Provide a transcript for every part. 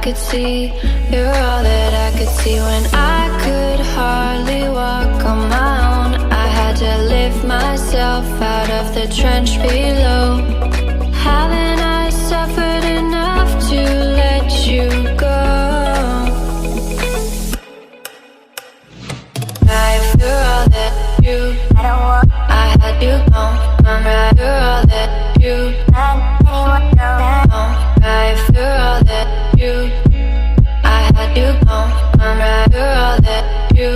could see. You're all that I could see. When I could hardly walk on my own, I had to lift myself out of the trench below. Haven't I suffered enough to let you go? You're all that you, I had you gone. I'm right. You're all that you, right. You're all that you, I had you gone. I'm right. You're all that you,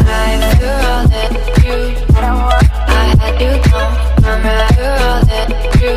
right. You're all that you, I had you gone. I'm right. You're all that you,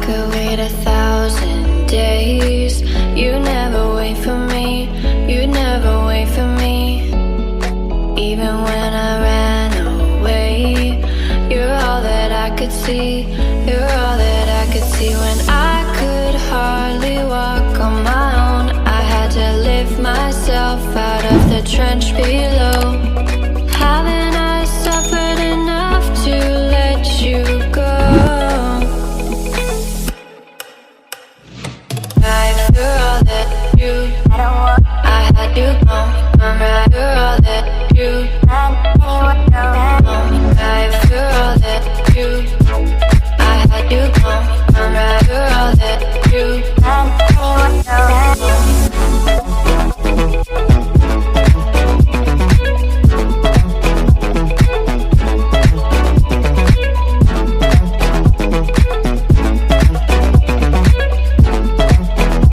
could wait 1,000 days. You never wait for me, you never wait for me. Even when I ran away, you're all that I could see. You're all that I could see. When I could hardly walk on my own, I had to lift myself out of the trench below.